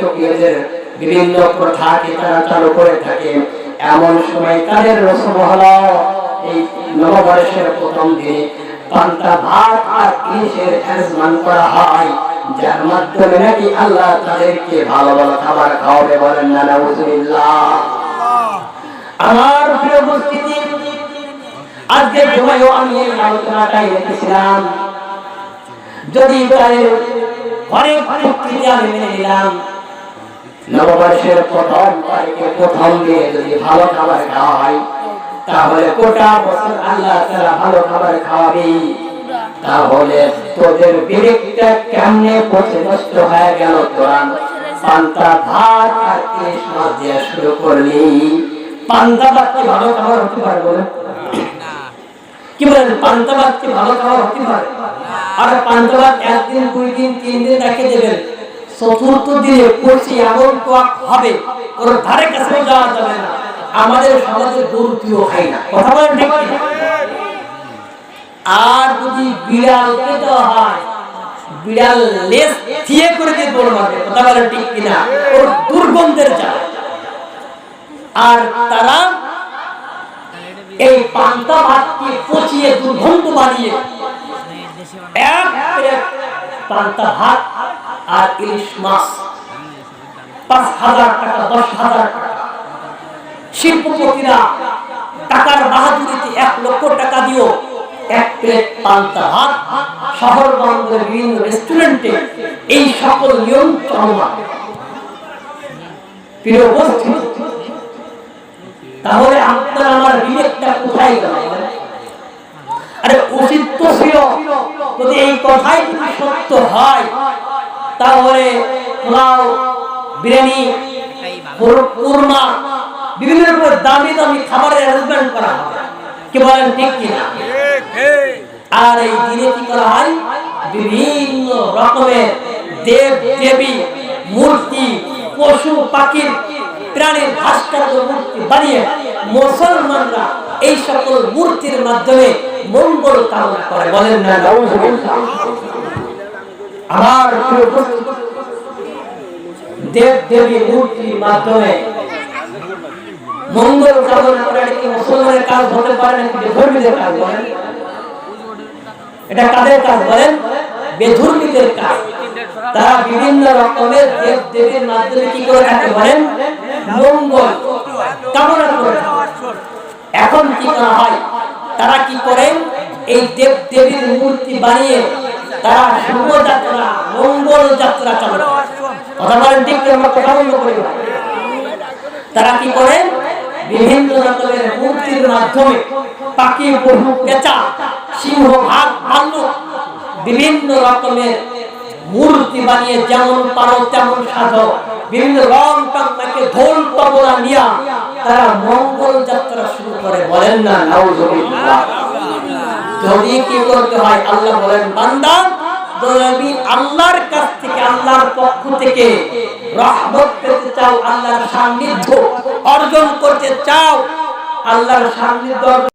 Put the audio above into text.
শরীয়তের বিভিন্ন প্রথাকে তারা চালু করে থাকে। এমন সময় তাদের রসম হলো এই নববর্ষের প্রথম দিনে পান্তা ভাত আর ইলিশের আয়োজন করা হয়, যার মাধ্যমে নাকি আল্লাহ তাদেরকে ভালো ভালো খাবার খাওয়াবে। বলেন না নাউজুবিল্লাহ। আমার প্রিয় উপস্থিতি, আজকে জুমায়ও আমি এই আলোচনাটাই রেখেছিলাম। যদি অনেক যুক্তিতে আমি মেনে নিলাম নববর্ষের প্রথম তারিখে প্রথম দিনে যদি ভালো খাবার খাওয়া হয়, তাহলে গোটা বছর আল্লাহ তাআলা ভালো খাবার খাওয়াবে। তাহলে তোদের বিবেকটা কেমনে পচে নষ্ট হয়ে গেল? তোরা পান্তা ভাত আর ইলিশ মাছ দিয়ে শুরু করলি। পান্তা ভাত কি ভালো খাবার হতে পারে? বলে কি বলেন? পান্তা ভাত কি ভালো খাবার হতে পারে? আর পান্তা ভাত একদিন, দুই দিন, তিন দিন রেখে দেবেন, চতুর্থ দিনে পচে এমন টক হবে ওর ধারে কাছে যাওয়া যাবে না। আমাদের সমাজে গরু কেউ খায় না, কথা বলেন ঠিক কি? আর যদি বিড়ালকে দেওয়া হয়, বিড়াল লেজ দিয়ে করে দিয়ে দৌড় মারবে, কথা বলেন ঠিক কিনা? ওর দুর্গন্ধের জ্বালা। আর তারা এই পান্তা ভাতকে পচিয়ে দুর্গন্ধ বানিয়ে এক প্লেট পান্তা ভাত আর ইলিশ মাছ ৫,০০০ টাকা, ১০,০০০ টাকা। শিল্পপতিরা টাকার বাহাদুরিতে ১,০০,০০০ টাকা দিও এক প্লেট পান্তা ভাত শহর বন্দরের বিভিন্ন রেস্টুরেন্টে এই সকল নিয়ম চলমান। প্রিয় উপস্থিতি, তাহলে আপনার আমার বিবেকটা কোথায় গেল? আরে উচিত তো ছিল, যদি এই কথাই সত্য হয়, তাহলে পোলাও, বিরিয়ানি, কুরমা, বিভিন্ন রকমের দামি দামি খাবারের অ্যারেঞ্জমেন্ট করা হবে। কি বলেন ঠিক কিনা? আর এই দিনে কি করা হয়? বিভিন্ন রকমের দেব দেবী মূর্তি, পশু পাখির, প্রাণীর ভাস্কর্য মূর্তি বানিয়ে মুসলমানরা এই সকল মূর্তির মাধ্যমে মঙ্গল কামনা করে। বলেন না নাউজুবিল্লাহ। আমার দেব দেবী মূর্তির মাধ্যমে মঙ্গল কামনা করে, এটা কি মুসলমানের কাজ হতে পারে নাকি বেধর্মীদের কাজ? বলেন, এটা কাদের কাজ? বলেন, বেধর্মীদের কাজ। তারা বিভিন্ন রকমের দেব দেবীর মাধ্যমে কি করে থাকে? বলেন, মঙ্গল কামনা করে। এখন কি করা হয়? তারা কি করে? এই দেব দেবীর মূর্তি বানিয়ে তারা শুভযাত্রা, মঙ্গল যাত্রা চালু করে। কথা বলেন ঠিক কি? আমরা কথা বলবো করি। তারা কি করে? বিভিন্ন রকমের মূর্তির মাধ্যমে পাখি, পশু, পেঁচা, সিংহ, বাঘ, ভাল্লুক, বিভিন্ন রকমের মূর্তি বানিয়ে যেমন পারো তেমন সাজো, বিভিন্ন রং টাকে ঢোল তবলা নিয়ে তারা মঙ্গল যাত্রা শুরু করে। বলেন না নাউজুবিল্লাহ। যদি কি করতে হয়? আল্লাহ বলেন, বান্দা যদি আল্লাহর কাছ থেকে, আল্লাহর পক্ষ থেকে রহমত পেতে চাও, আল্লাহর সান্নিধ্য অর্জন করতে চাও, আল্লাহর সান্নিধ্য